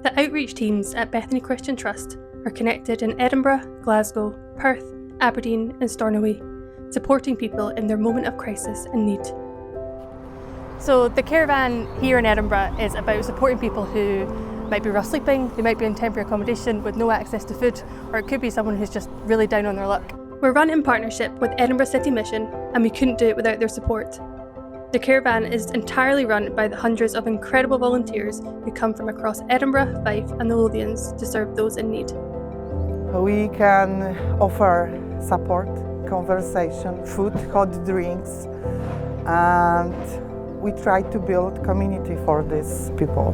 The outreach teams at Bethany Christian Trust are connected in Edinburgh, Glasgow, Perth, Aberdeen and Stornoway, supporting people in their moment of crisis and need. So the caravan here in Edinburgh is about supporting people who might be rough sleeping, they might be in temporary accommodation with no access to food, or it could be someone who's just really down on their luck. We're run in partnership with Edinburgh City Mission, and we couldn't do it without their support. The caravan is entirely run by the hundreds of incredible volunteers who come from across Edinburgh, Fife and the Lothians to serve those in need. We can offer support, conversation, food, hot drinks, and we try to build community for these people.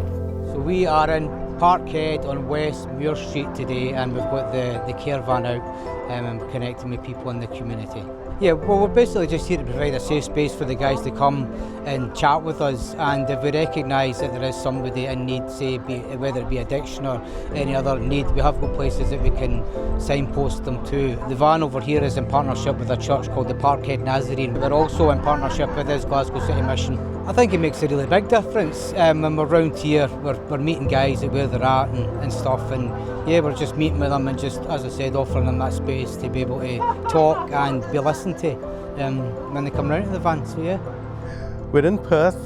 So we are in Parkhead on West Muir Street today, and we've got the caravan out and connecting with people in the community. Yeah, well, we're basically just here to provide a safe space for the guys to come and chat with us, and if we recognise that there is somebody in need, say whether it be addiction or any other need, we have got places that we can signpost them to. The van over here is in partnership with a church called the Parkhead Nazarene. They're also in partnership with this Glasgow City Mission. I think it makes a really big difference. When we're round here, we're meeting guys at where they're at and stuff, and yeah, we're just meeting with them and just, as I said, offering them that space to be able to talk and be listened to when they come round to the van, so yeah. We're in Perth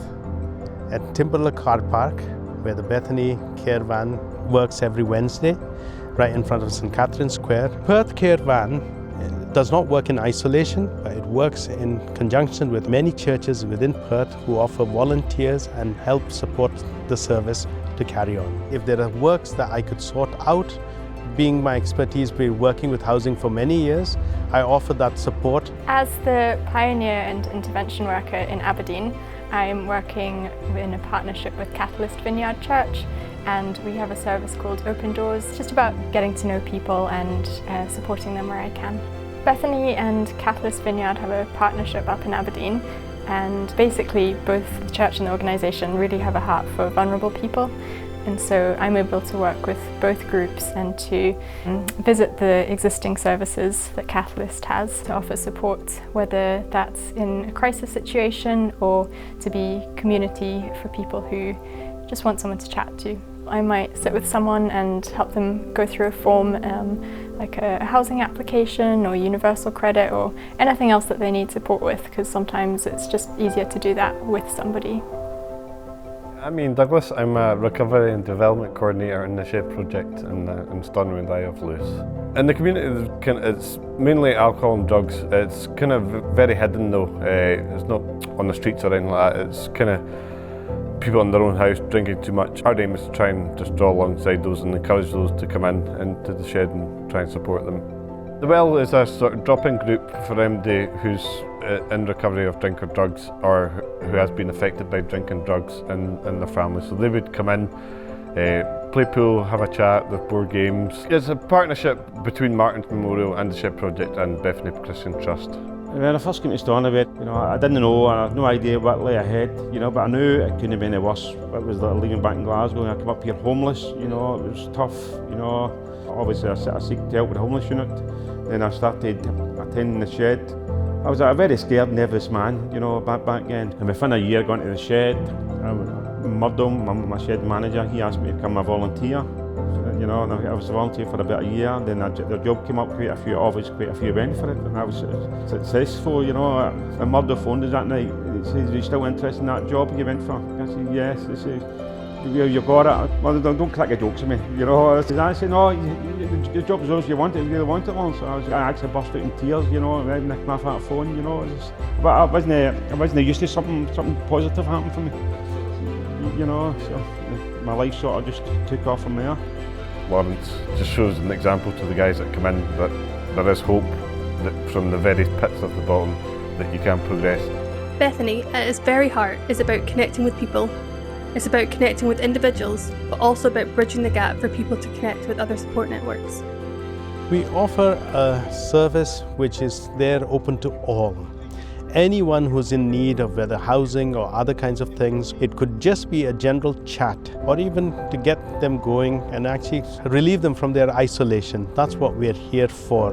at Timberlake Car Park, where the Bethany Caravan works every Wednesday, right in front of St. Catherine's Square. Perth Caravan does not work in isolation, but it works in conjunction with many churches within Perth who offer volunteers and help support the service to carry on. If there are works that I could sort out, being my expertise, being working with housing for many years, I offer that support. As the pioneer and intervention worker in Aberdeen, I'm working in a partnership with Catalyst Vineyard Church, and we have a service called Open Doors. It's just about getting to know people and supporting them where I can. Bethany and Catalyst Vineyard have a partnership up in Aberdeen, and basically both the church and the organisation really have a heart for vulnerable people. And so I'm able to work with both groups and to visit the existing services that Catalyst has to offer support, whether that's in a crisis situation or to be community for people who just want someone to chat to. I might sit with someone and help them go through a form like a housing application or universal credit or anything else that they need support with, because sometimes it's just easier to do that with somebody. I'm Ian Douglas. I'm a Recovery and Development Coordinator in the Shed Project in Stornoway and Isle of Lewis. In the community, it's mainly alcohol and drugs. It's kind of very hidden though. It's not on the streets or anything like that. It's kind of people in their own house drinking too much. Our aim is to try and just draw alongside those and encourage those to come into the shed and try and support them. The Well is a sort of drop-in group for anybody who's in recovery of drink or drugs, or who has been affected by drink and drugs in their family. So they would come in, play pool, have a chat, there's board games. It's a partnership between Martin's Memorial and the Shed Project and Bethany Christian Trust. When I first came to Stornoway, I didn't know, I had no idea what lay ahead, but I knew it couldn't have been any worse. It was like living back in Glasgow, and I came up here homeless, it was tough, Obviously I seeked help with the homeless unit. Then I started attending the shed. I was a very scared, nervous man, back then. And within a year going to the shed, Murdom, my shed manager, he asked me to become a volunteer. And I was a volunteer for about a year. Then the job came up, quite a few went for it, and I was successful, And Murdo phoned us that night. He said, "Are you still interested in that job you went for?" I said, "Yes." He said, "You got it." Well, don't crack your jokes with me, I said, "No, the job's yours, you want it, you really want it." So I actually burst out in tears, and nicked my fat phone, But I wasn't used to something positive happening for me, So my life sort of just took off from there. Lawrence just shows an example to the guys that come in that there is hope, that from the very pits of the bottom that you can progress. Bethany, at its very heart, is about connecting with people. It's about connecting with individuals, but also about bridging the gap for people to connect with other support networks. We offer a service which is there open to all. Anyone who's in need of whether housing or other kinds of things. It could just be a general chat, or even to get them going and actually relieve them from their isolation. That's what we're here for.